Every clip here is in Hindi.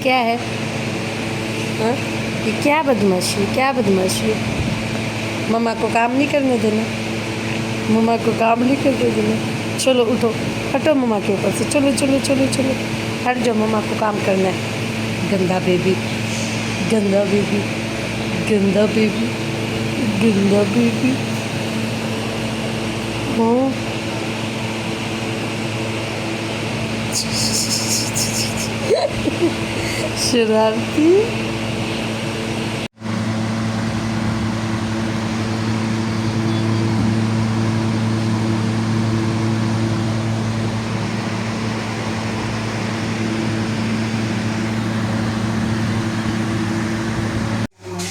क्या है? हाँ? ये क्या बदमाशी, क्या बदमाशी? मम्मा को काम नहीं करने देना, मम्मा को काम नहीं करने देना। चलो उठो, हटो मम्मा के ऊपर से, चलो चलो चलो चलो, हट जाओ, मम्मा को काम करना है। गंदा बेबी, गंदा बेबी, गंदा बेबी, गंदा बेबी। हाँ शरारती।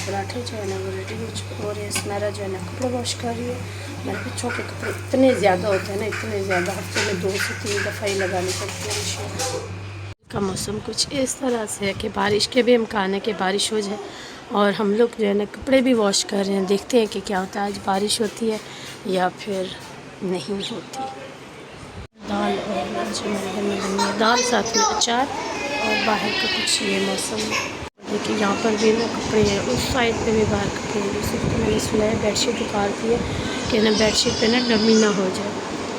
पराठे जो है ना वो रेडी हो चुके और स्मेरा जो है ना कपड़े वॉश कर रही है। मेरे बच्चों के कपड़े इतने ज़्यादा होते हैं ना, इतने ज़्यादा, हफ्ते में 2 से 3 दफ़ा ही लगानी पड़ती है मशीन। का मौसम कुछ इस तरह से है कि बारिश के भी इम्कान है कि बारिश हो जाए और हम लोग जो है ना कपड़े भी वॉश कर रहे हैं। देखते हैं कि क्या होता है, आज बारिश होती है या फिर नहीं होती। दाल और लंच मेरे घर में बनी है, दाल साथ में अचार और बाहर का कुछ ये मौसम। देखिए यहाँ पर भी ना कपड़े हैं, उस साइड पे भी बाहर कपड़े हैं। जैसे कि मैंने सुना है बेडशीट उतार दी है कि ना बेडशीट पे ना नमी ना हो जाए,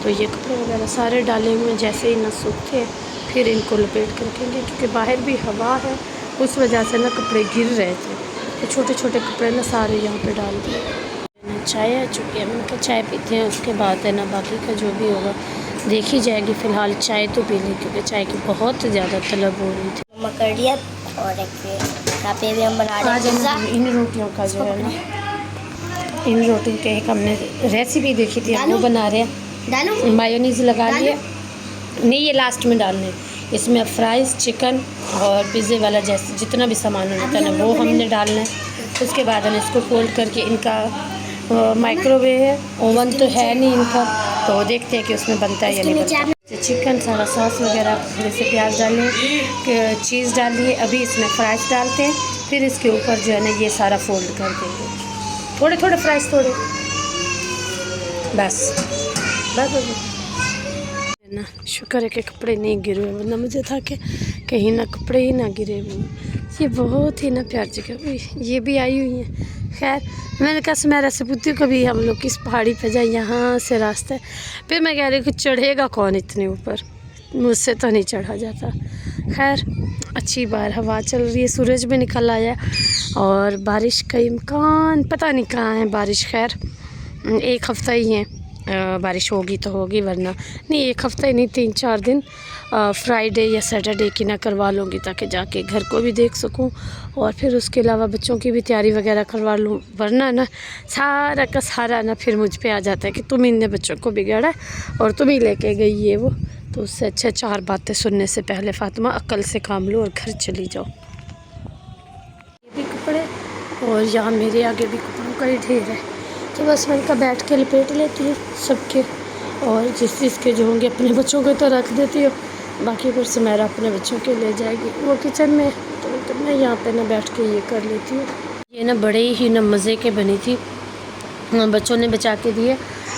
तो ये कपड़े वगैरह सारे डाले हुए हैं। जैसे ही ना सूखते फिर इनको लपेट कर रखेंगे, क्योंकि बाहर भी हवा है, उस वजह से ना कपड़े गिर रहे थे, तो छोटे छोटे कपड़े ना सारे यहाँ पे डाल दिए। चाय आ चुकी है, मैंने कहा चाय पीते हैं, उसके बाद है ना बाकी का जो भी होगा देखी जाएगी। फ़िलहाल चाय तो पी ली, क्योंकि चाय की बहुत ज़्यादा तलब हो रही थी। मकड़िया और यहाँ पे भी हम बना रहे हैं इन रोटियों का जो है ना, इन रोटियों के एक हमने रेसिपी देखी थी, वो बना रहे हैं। मायोनीज लगा लिए, नहीं ये लास्ट में डालने, इसमें फ्राइज़, चिकन और पिज़्ज़े वाला जैसे जितना भी सामान होता है ना वो हमने डालना है। उसके बाद हम इसको फोल्ड करके, इनका माइक्रोवेव है, ओवन तो है नहीं इनका, तो देखते हैं कि उसमें बनता है या नहीं बनता। चिकन सारा सॉस वगैरह, थोड़े से प्याज डालें, चीज़ डालिए, अभी इसमें फ्राइज़ डालते हैं, फिर इसके ऊपर जो है ना ये सारा फोल्ड कर देंगे, थोड़े थोड़े फ्राइज़, थोड़े बस बस ना। शुक्र है कि कपड़े नहीं गिरे हुए, वरना मुझे था कि कहीं ना कपड़े ही ना गिरे हुए। ये बहुत ही ना प्यार जगह, ये भी आई हुई है। खैर मैंने कहा सुमेरा से पूछती हूँ कभी हम लोग किस पहाड़ी पे जाए, यहाँ से रास्ता है। फिर मैं कह रही हूँ कि चढ़ेगा कौन इतने ऊपर, मुझसे तो नहीं चढ़ा जाता। खैर अच्छी बार हवा चल रही है, सूरज भी निकल आया और बारिश का इम्कान पता नहीं कहाँ है बारिश। खैर 1 हफ़्ता ही है, बारिश होगी तो होगी, वरना नहीं। 1 हफ़्ता ही नहीं, 3-4 दिन, फ्राइडे या सैटरडे की ना करवा लूँगी, ताकि जाके घर को भी देख सकूँ और फिर उसके अलावा बच्चों की भी तैयारी वगैरह करवा लूँ। वरना ना सारा का सारा ना फिर मुझ पे आ जाता है कि तुम इनने बच्चों को बिगाड़ा है और तुम ही लेके गई है वो। तो उससे अच्छा 4 बातें सुनने से पहले फातिमा अक्ल से काम लो और घर चली जाओ। ये भी कपड़े और यहाँ मेरे आगे भी कपड़ों का ही ढेर है, तो बस मैंने कहा बैठ के लपेट लेती हूँ सबके, और जिस चीज़ के जो होंगे अपने बच्चों के तो रख देती हूँ, बाकी फिर सुमेरा अपने बच्चों के ले जाएगी। वो किचन में, तो मैं यहाँ पे ना बैठ के ये कर लेती हूँ। ये ना बड़े ही ना मज़े के बनी थी, बच्चों ने बचा के दिए।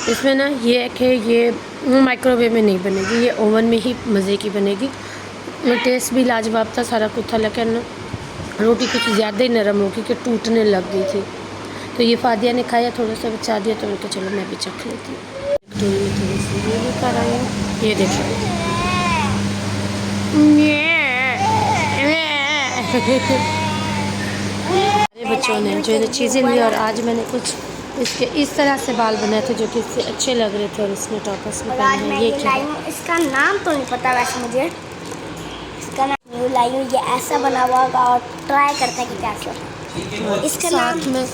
इसमें ना ये है कि ये माइक्रोवेव में नहीं बनेगी, ये ओवन में ही मज़े की बनेगी। टेस्ट भी लाजवाब था, सारा कुछ था, लेकिन रोटी कुछ ज़्यादा ही नरम होगी कि टूटने लग गई थी। तो ये फादिया ने खाया, थोड़ा सा बचा दिया, तो उनके चलो मैं भी चख लेती हूँ। थोड़ी सी ये भी कर आई हूँ, ये देखो मेरे बच्चों ने जो है चीज़ें ली, और आज मैंने कुछ इसके इस तरह से बाल बनाए थे जो कि इससे अच्छे लग रहे थे, और इसमें टॉपर्स में पहने हैं। ये क्या है? इसका नाम तो नहीं पता वैसे मुझे, इसका नाम लाई हूँ, ये ऐसा बना हुआ होगा और ट्राई करते हैं कि कैसा। इसके साथ में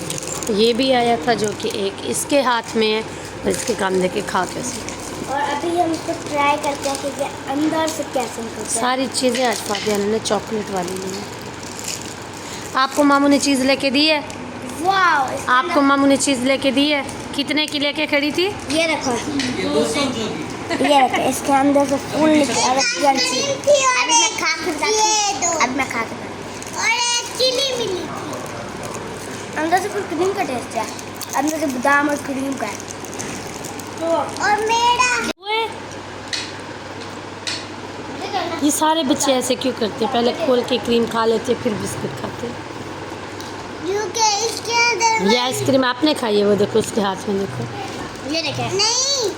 ये भी आया था जो कि एक इसके हाथ में है, और इसके काम देके खा कैसे। और अभी हम इसको ट्राई करते हैं कि ये अंदर से कैसे निकलता है। सारी चीज़ें आज फातिया ने चॉकलेट वाली ली है। आपको मामू ने चीज़ लेके दी है? वाह, आपको मामू ने चीज़ लेके दी है? कितने की लेके खड़ी थी? ये रखो, ये रखो, इसके अंदर से फूल निकला। अभी मैं खा कर, अब मैं खा कर, और चीनी मिली थी अंदर से, कुछ क्रीम का टेस्ट है, अंदर से बादाम और क्रीम का है। और मेरा ये सारे बच्चे ऐसे क्यों करते हैं? पहले खोल के क्रीम खा लेते फिर बिस्किट खाते हैं। क्योंकि इसके अंदर ये आइसक्रीम आपने खाई है, वो देखो उसके हाथ में देखो। ये देखें। नहीं,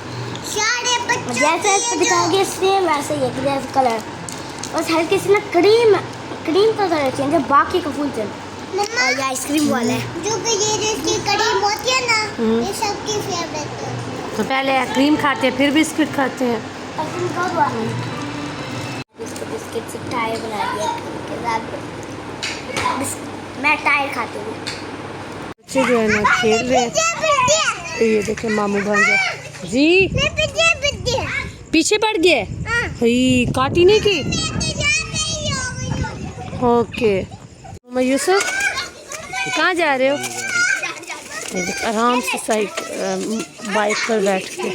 सारे बच्चों जैसे इसको दिखाओगे सेम वैसे ही है, जैसे कलर बस हल्के से ना क्रीम का कलर चेंज है, बाकी का फुल चेंज। मम्मा ये आइसक्रीम वाला है जो कि ये जिसकी क्रीम होती है ना, ये सबकी फेवरेट है। तो पहले क्रीम खाते हैं फिर बिस्किट खाते हैं। आइसक्रीम कब हुआ है? इसको बिस्किट से टायर बना दिया के साथ। मैं टायर खाती हूँ। बच्चे जो है ना खेल रहे हैं। तो ये देखे मामू भांजा जी पीछे पड़ गए। हई काटी नहीं की। ओके मम्मा यूसुफ कहाँ जा रहे हो? ये देख, आराम से बाइक पर बैठ के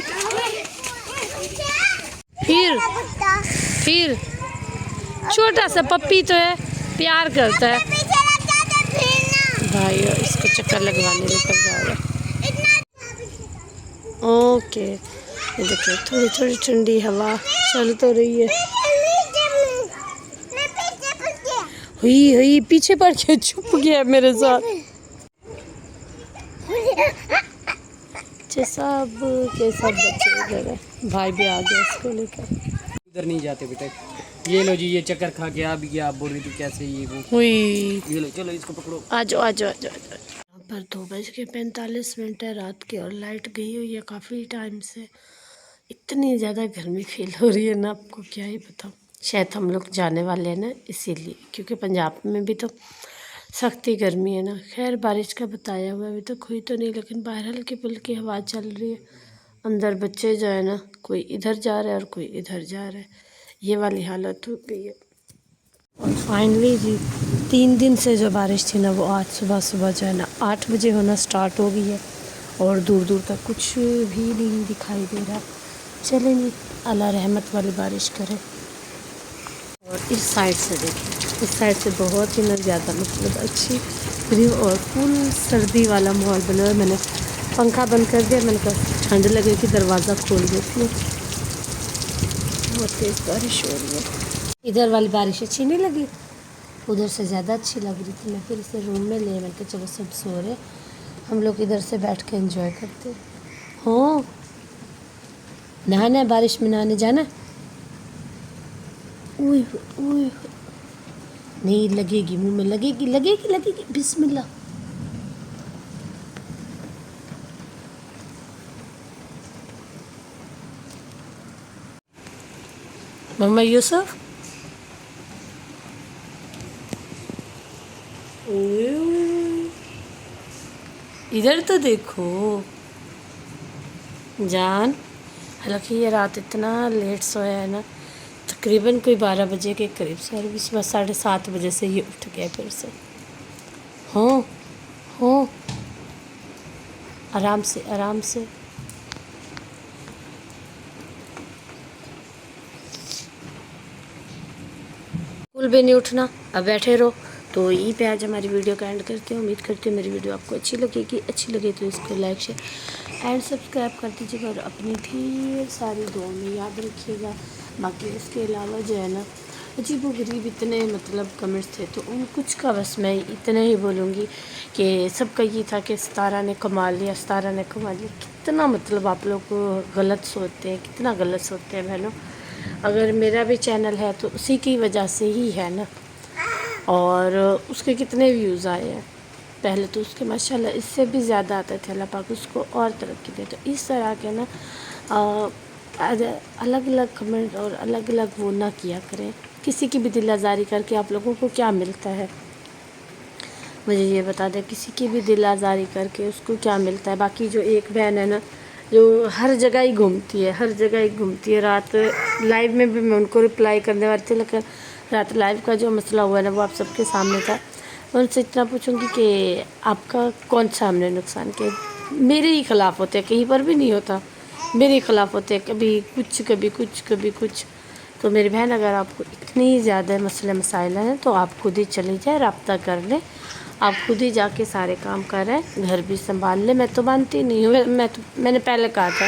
फिर छोटा सा पप्पी तो है, प्यार करता है भाई। इसको चक्कर लगवाने लेकर जाओगे। ओके ये देखो थोड़ी थोड़ी ठंडी हवा चल तो रही है। हुई पीछे पड़ के छुप गया मेरे साथ। सब के सब बच्चे इधर है, भाई भी आ गया इसको लेकर। इधर नहीं जाते बेटा। ये लो जी, ये चक्कर खा के आ भी गया। आप बोल रही थी कैसे ये वो हुई। ये लो, चलो इसको पकड़ो। आ जाओ। यहाँ पर 2:45 है रात के और लाइट गई हुई है काफ़ी टाइम से। इतनी ज़्यादा गर्मी फील हो रही है ना, आपको क्या ही बताऊँ। शायद हम लोग जाने वाले हैं ना इसीलिए, क्योंकि पंजाब में भी तो सख्ती गर्मी है ना। खैर बारिश का बताया हुआ अभी तक हुई तो नहीं, लेकिन बाहर हल्की फुल्की हवा चल रही है। अंदर बच्चे जो है ना, कोई इधर जा रहा है और कोई इधर जा रहा है। ये वाली हालत हो गई है। और फाइनली जी 3 दिन से जो बारिश थी ना, वो आज सुबह जो है ना 8 बजे होना स्टार्ट हो गई है और दूर दूर तक कुछ भी नहीं दिखाई दे रहा। चलें जी, अल्लाह रहमत वाली बारिश करे। और इस साइड से देखिए, इस साइड से बहुत ही ना ज़्यादा मतलब अच्छी व्यू और फुल सर्दी वाला माहौल बना है। मैंने पंखा बंद कर दिया, मैंने कहा ठंड लगेगी दरवाज़ा खोल देती हूँ। बहुत तेज़ बारिश हो रही है। इधर वाली बारिश अच्छी नहीं लगी, उधर से ज़्यादा अच्छी लग रही थी। मैं फिर इसे रूम में ले, मैं चलो सब सो रहे, हम लोग इधर से बैठ के एंजॉय करते। हाँ नहाना है, बारिश में नहाने जाना। उई नहीं लगेगी, मुंह में लगेगी बिस्मिल्लाह। मम्मा यूसुफ इधर तो देखो जान। हालांकि ये रात इतना लेट सोया है ना, तकरीबन कोई 12 बजे के करीब से, और इस बार 7:30 बजे से ये उठ गया फिर से। हो आराम से स्कूल भी नहीं उठना, अब बैठे रहो। तो यहीं पे आज हमारी वीडियो का एंड करते हैं। उम्मीद करती हूँ मेरी वीडियो आपको अच्छी लगे तो इसको लाइक शेयर एंड सब्सक्राइब कर दीजिएगा और अपनी ढेर सारी दुआ में याद रखिएगा। बाकी इसके अलावा जो है ना, अजीब व गरीब इतने मतलब कमेंट्स थे, तो उन कुछ का बस मैं इतना ही बोलूँगी कि सबका ये था कि सितारा ने कमा लिया। कितना मतलब आप लोग गलत सोचते हैं, कितना गलत सोचते हैं बहनों। अगर मेरा भी चैनल है तो उसी की वजह से ही है ना, और उसके कितने व्यूज़ आए हैं। पहले तो उसके माशाल्लाह इससे भी ज़्यादा आते थे। अल्लाह पाक उसको और तरक्की दे। तो इस तरह के ना अलग अलग कमेंट और अलग अलग वो ना किया करें। किसी की भी दिल आज़ारी करके आप लोगों को क्या मिलता है, मुझे ये बता दें। किसी की भी दिल आज़ारी करके उसको क्या मिलता है। बाकी जो एक बहन है ना, जो हर जगह ही घूमती है, रात लाइव में भी मैं उनको रिप्लाई करने वाली थी, लेकिन रात लाइव का जो मसला हुआ ना, वो आप सबके सामने था। मैं उनसे इतना पूछूंगी कि आपका कौन सा हमने नुकसान किया। मेरे ही ख़िलाफ़ होते हैं, कहीं पर भी नहीं होता, मेरे ही ख़िलाफ़ होते हैं, कभी कुछ। तो मेरी बहन, अगर आपको इतनी ज़्यादा मसले मसाइल हैं तो आप खुद ही चली जाए, रब्ता कर लें, आप खुद ही जाके सारे काम करें, घर भी संभाल लें। मैं तो मानती नहीं हूँ, मैंने पहले कहा था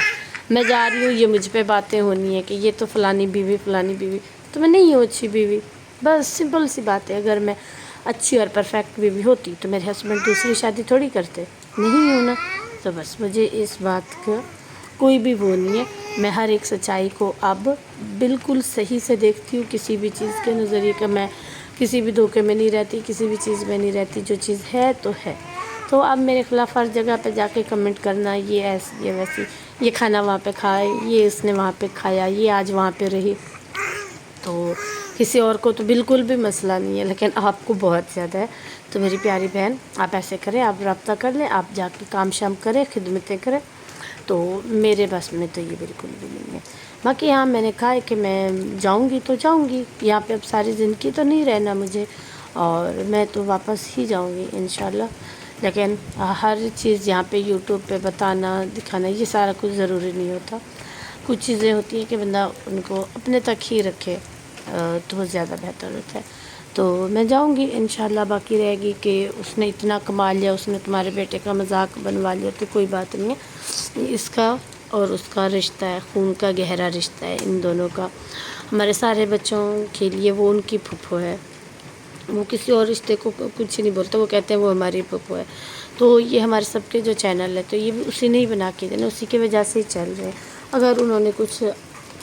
मैं जा रही हूँ, ये मुझ पे बातें होनी है कि ये तो फ़लानी बीवी तो मैं नहीं हूँ अच्छी बीवी। बस सिंपल सी बात है। अगर मैं अच्छी और परफेक्ट बीवी होती तो मेरे हस्बैंड दूसरी शादी थोड़ी करते, नहीं हूँ ना। तो बस मुझे इस बात का कोई भी वो नहीं है। मैं हर एक सच्चाई को अब बिल्कुल सही से देखती हूँ, किसी भी चीज़ के नज़रिए का मैं किसी भी धोखे में नहीं रहती, किसी भी चीज़ में नहीं रहती। जो चीज़ है तो है। तो अब मेरे ख़िलाफ़ हर जगह पे जाके कमेंट करना, ये ऐसी ये वैसी, ये खाना वहाँ पे खाए, ये इसने वहाँ पे खाया, ये आज वहाँ पे रही, तो किसी और को तो बिल्कुल भी मसला नहीं है, लेकिन आपको बहुत ज़्यादा है। तो मेरी प्यारी बहन, आप ऐसे करें, आप रब्ता कर लें, आप जाके काम शाम करें, खिदमतें करें। तो मेरे बस में तो ये बिल्कुल भी नहीं है। बाकी हाँ, मैंने कहा है कि मैं जाऊंगी तो जाऊंगी, यहाँ पे अब सारी ज़िंदगी तो नहीं रहना मुझे, और मैं तो वापस ही जाऊंगी इंशाल्लाह। लेकिन हर चीज़ यहाँ पे यूट्यूब पे बताना, दिखाना, ये सारा कुछ ज़रूरी नहीं होता। कुछ चीज़ें होती हैं कि बंदा उनको अपने तक ही रखे, तो वो ज़्यादा बेहतर होता है। तो मैं जाऊंगी इंशाल्लाह। बाकी रहेगी कि उसने इतना कमा लिया, उसने तुम्हारे बेटे का मजाक बनवा लिया, तो कोई बात नहीं है। इसका और उसका रिश्ता है, खून का गहरा रिश्ता है इन दोनों का। हमारे सारे बच्चों के लिए वो उनकी फूफो है, वो किसी और रिश्ते को कुछ नहीं बोलता, वो कहते हैं वो हमारी फूफो है। तो ये हमारे सबके जो चैनल है, तो ये भी उसी ने ही बना के देना, उसी की वजह से ही चल रहे हैं। अगर उन्होंने कुछ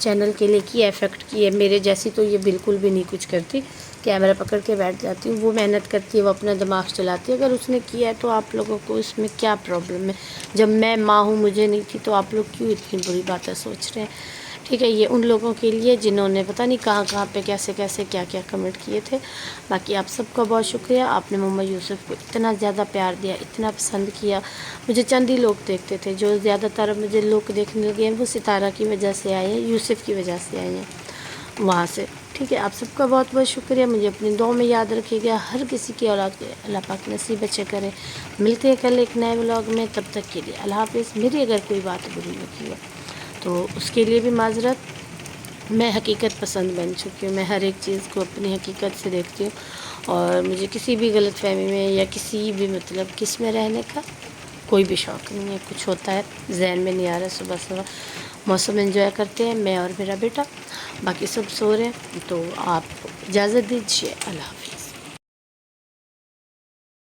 चैनल के लिए किया, इफ़ेक्ट किए मेरे जैसी, तो ये बिल्कुल भी नहीं कुछ करती, कैमरा पकड़ के बैठ जाती हूँ। वो मेहनत करती है, वो अपना दिमाग चलाती है। अगर उसने किया है तो आप लोगों को इसमें क्या प्रॉब्लम है? जब मैं माँ हूँ, मुझे नहीं थी, तो आप लोग क्यों इतनी बुरी बातें सोच रहे हैं? ठीक है, ये उन लोगों के लिए जिन्होंने पता नहीं कहाँ कहाँ पे कैसे कैसे क्या क्या कमेंट किए थे। बाकी आप सबका बहुत शुक्रिया, आपने मोहम्मद यूसुफ को इतना ज़्यादा प्यार दिया, इतना पसंद किया। मुझे चंद ही लोग देखते थे, जो ज़्यादातर मुझे लोग देखने लगे हैं वो सितारा की वजह से आए हैं, यूसुफ की वजह से आए हैं वहाँ से। ठीक है, आप सबका बहुत बहुत शुक्रिया। मुझे अपनी दुआ में याद रखिएगा। हर किसी की औलाद को अल्लाह पाक नसीब अच्छे करे। मिलते हैं कल एक नए व्लॉग में, तब तक के लिए अल्लाह हाफ़िज़। मेरी अगर कोई बात बुरी लगी है तो उसके लिए भी माजरत। मैं हकीकत पसंद बन चुकी हूँ, मैं हर एक चीज़ को अपनी हकीकत से देखती हूँ, और मुझे किसी भी गलतफहमी में या किसी भी मतलब किस में रहने का कोई भी शौक़ नहीं है। कुछ होता है जहन में नहीं आ रहा, सुबह सुबह मौसम एंजॉय करते हैं मैं और मेरा बेटा, बाकी सब सो रहे हैं। तो आप इजाज़त दीजिए, अल्लाह।